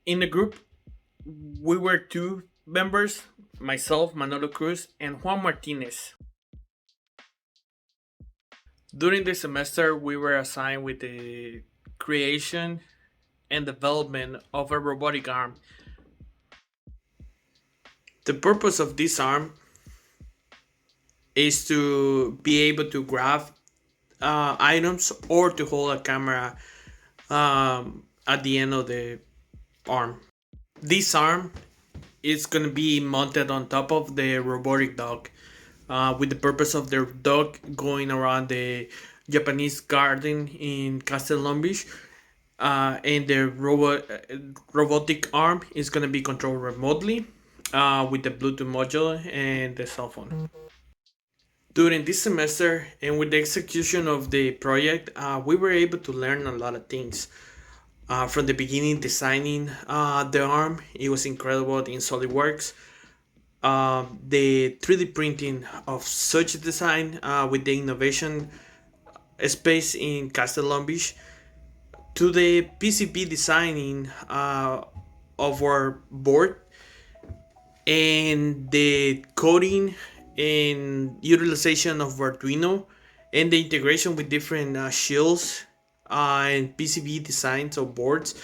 In the group, we were two members, myself, Manolo Cruz, and Juan Martinez. During the semester, we were assigned with the creation and development of a robotic arm. The purpose of this arm is to be able to grab items or to hold a camera at the end of the arm. This arm is going to be mounted on top of the robotic dog with the purpose of the dog going around the Japanese garden in Castle Lumbish. And the robotic arm is going to be controlled remotely with the Bluetooth module and the cell phone. During this semester and with the execution of the project, we were able to learn a lot of things. From the beginning, designing the arm, it was incredible in SolidWorks. The 3D printing of such a design with the innovation space in Castellombish to the PCB designing of our board and the coding and utilization of Arduino and the integration with different shields and PCB designs of boards.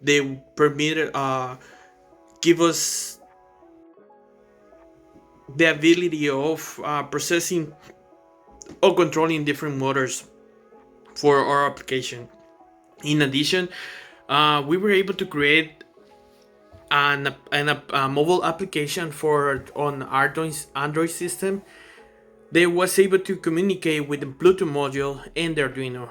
They permitted give us the ability of processing or controlling different motors for our application. In addition, we were able to create a mobile application for on Android system. They was able to communicate with the Bluetooth module and the Arduino.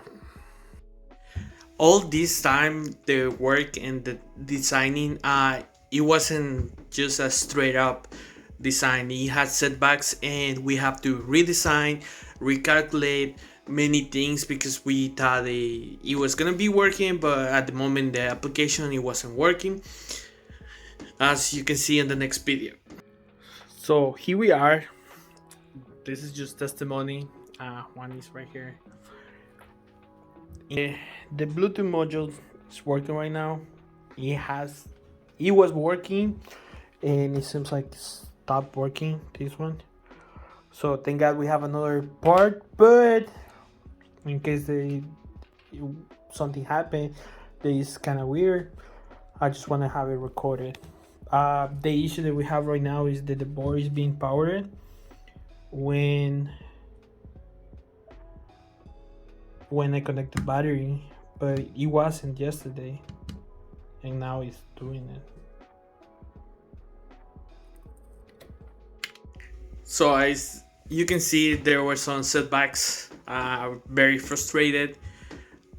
All this time, the work and the designing, it wasn't just a straight up design. It had setbacks, and we have to redesign, recalculate many things because we thought it was gonna be working, but at the moment the application it wasn't working, as you can see in the next video. So here we are. This is just testimony. One is right here. The Bluetooth module is working right now. It was working, and it seems like it stopped working. This one. So thank God we have another part, but in case something happened that is kind of weird, I just want to have it recorded. The issue that we have right now is that the board is being powered when I connect the battery, but it wasn't yesterday, and now it's doing it. So as you can see, there were some setbacks. Very frustrated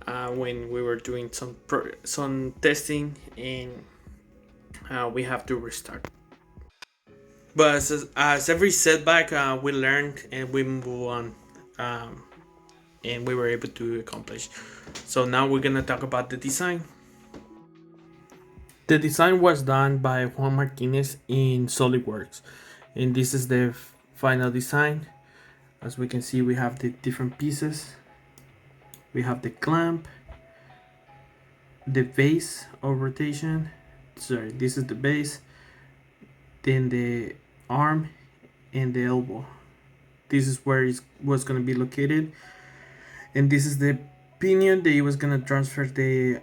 when we were doing some testing, and we have to restart. But as every setback, we learned and we move on, and we were able to accomplish. So now we're gonna talk about the design. The design was done by Juan Martinez in SolidWorks, and this is the final design. As we can see, we have the different pieces. We have the clamp, the base of rotation. Sorry, this is the base. Then the arm and the elbow. This is where it was going to be located, and this is the pinion that it was going to transfer the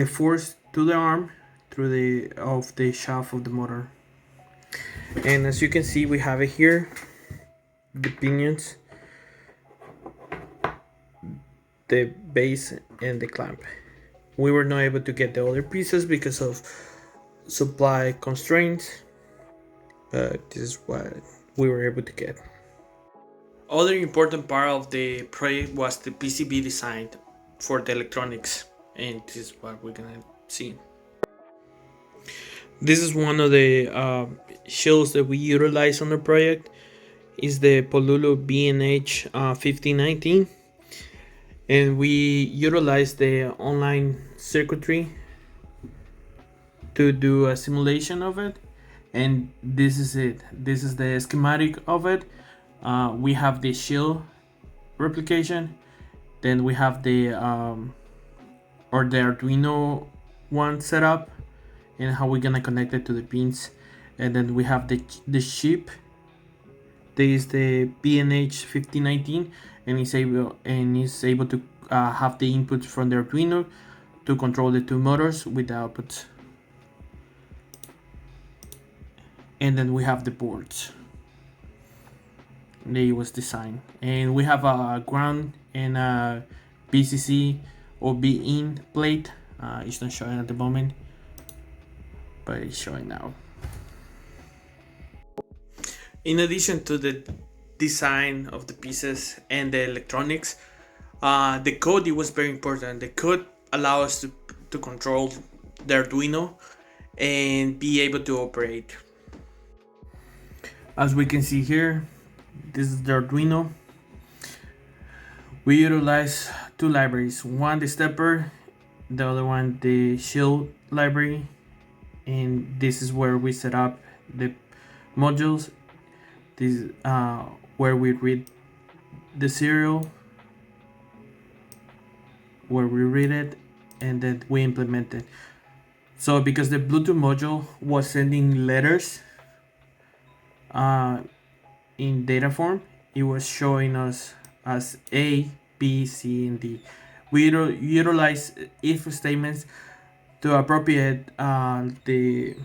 force to the arm through the shaft of the motor. And as you can see, we have it here, the pinions, the base, and the clamp. We were not able to get the other pieces because of supply constraints, but this is what we were able to get. Other important part of the project was the PCB design for the electronics, and this is what we're gonna see. This is one of the shields that we utilize on the project. Is the Polulu B&H 1519, and we utilize the online circuitry to do a simulation of it, and this is it. This is the schematic of it. We have the shield replication, then we have the or the Arduino one setup, and how we're gonna connect it to the pins. And then we have the chip. There is the BNH 5019, and is able to have the inputs from the Arduino to control the two motors with the outputs. And then we have the boards. They was designed, and we have a ground and a BCC or B-in plate. It's not showing at the moment, but it's showing now. In addition to the design of the pieces and the electronics, the code, it was very important. The code allows us to control the Arduino and be able to operate. As we can see here, this is the Arduino. We utilize two libraries, one the stepper, the other one the CSULB library, and this is where we set up the modules. This is where we read the serial, where we read it, and then we implement it. So because the Bluetooth module was sending letters in data form, it was showing us as A, B, C, and D. We utilize if statements to appropriate the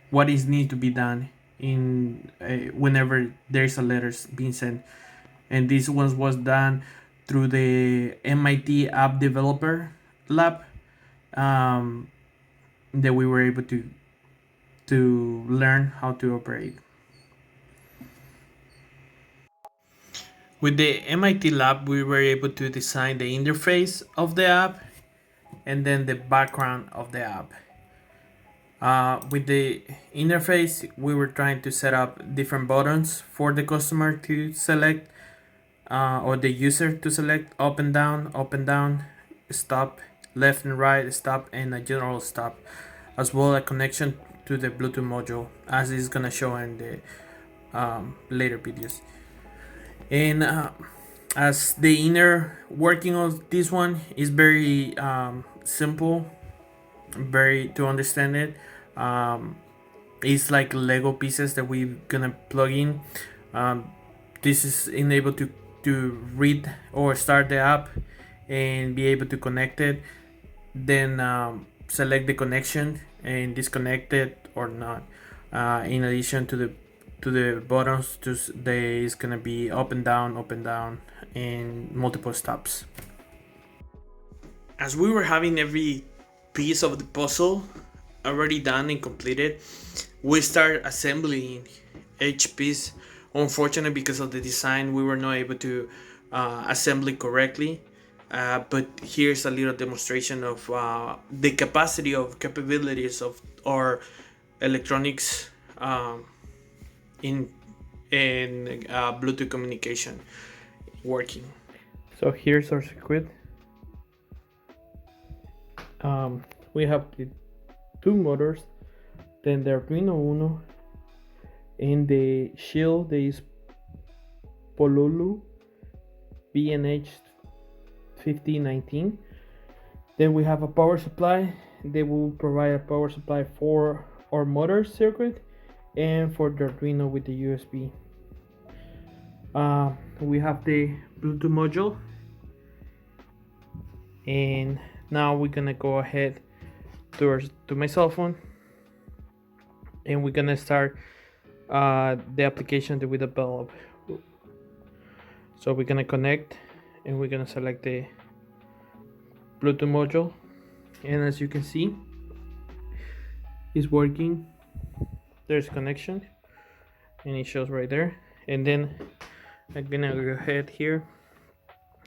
what is need to be done in whenever there's a letters being sent, and this one was done through the MIT App Developer Lab, that we were able to learn how to operate. With the MIT Lab, we were able to design the interface of the app and then the background of the app. With the interface, we were trying to set up different buttons for the customer to select, or the user to select: up and down, stop, left and right, stop, and a general stop, as well as a connection to the Bluetooth module, as is gonna show in the later videos. And as the inner working of this one is very simple, very to understand it. It's like Lego pieces that we're gonna plug in. This is enabled to read or start the app and be able to connect it, then select the connection and disconnect it or not. In addition to the buttons, there is gonna be up and down, and multiple stops. As we were having every piece of the puzzle already done and completed, we start assembling each piece. Unfortunately, because of the design, we were not able to assemble it correctly. But here's a little demonstration of the capabilities of our electronics in Bluetooth communication working. So here's our circuit. We have the two motors, then the Arduino Uno, and the shield, there is Pololu BNH 5019. Then we have a power supply. They will provide a power supply for our motor circuit and for the Arduino with the USB. We have the Bluetooth module, and now we're gonna go ahead to my cell phone, and we're gonna start the application that we developed. So we're gonna connect, and we're gonna select the Bluetooth module, and as you can see, it's working. There's connection, and it shows right there. And then I'm gonna go ahead here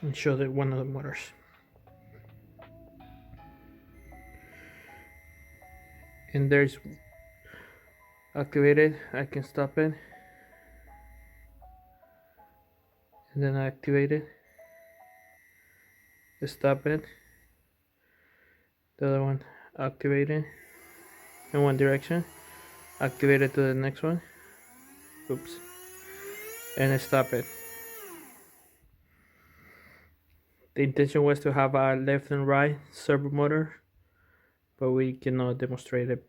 and show the one of the motors. And there's activated. I can stop it, and then I activate it, stop it, the other one activated in one direction, activate it to the next one, and I stop it. The intention was to have a left and right servo motor, but we cannot demonstrate it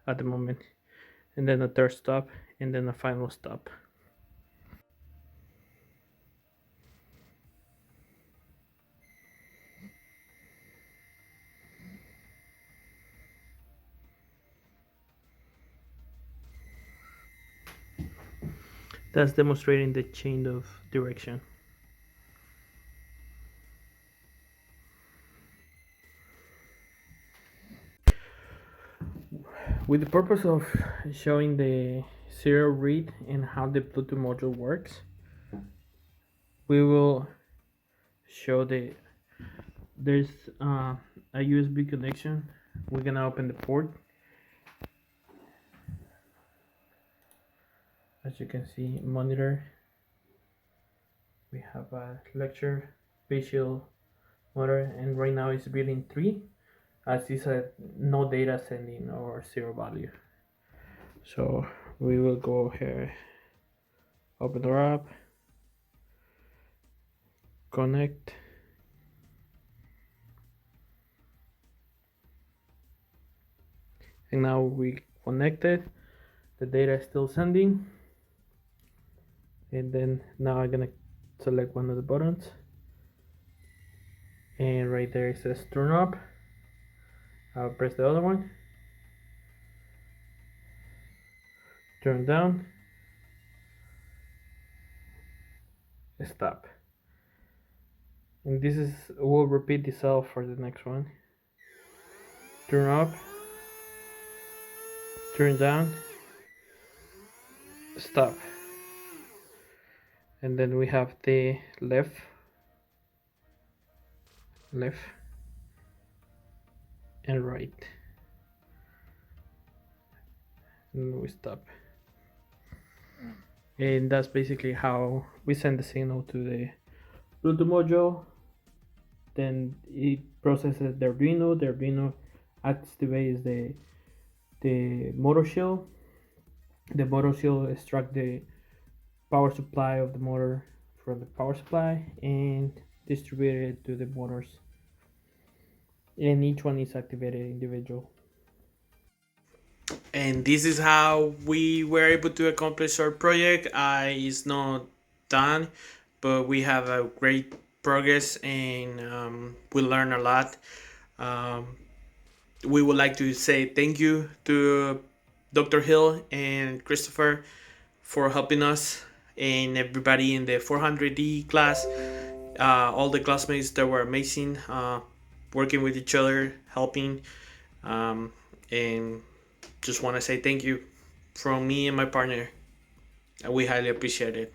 at the moment. And then a third stop, and then a final stop. That's demonstrating the change of direction. With the purpose of showing the serial read and how the Bluetooth module works, we will show there's a USB connection. We're gonna open the port. As you can see, monitor. We have a lecture, visual motor, and right now it's reading 3, as it's a no data sending or 0 value. So we will go here, open the app, connect, and now we connected. The data is still sending, and then now I'm gonna select one of the buttons, and right there it says turn up. I'll press the other one, turn down, stop. And this is will repeat itself for the next one. Turn up, turn down, stop. And then we have the left, and right, and we stop. And that's basically how we send the signal to the Bluetooth module. Then it processes the Arduino. The Arduino activates the motor shield. The motor shield extracts the power supply of the motor from the power supply and distribute it to the motors. And each one is activated individual. And this is how we were able to accomplish our project. It's not done, but we have a great progress, and we learn a lot. We would like to say thank you to Dr. Hill and Christopher for helping us, and everybody in the 400D class. All the classmates that were amazing, working with each other, helping, and just want to say thank you from me and my partner. We highly appreciate it.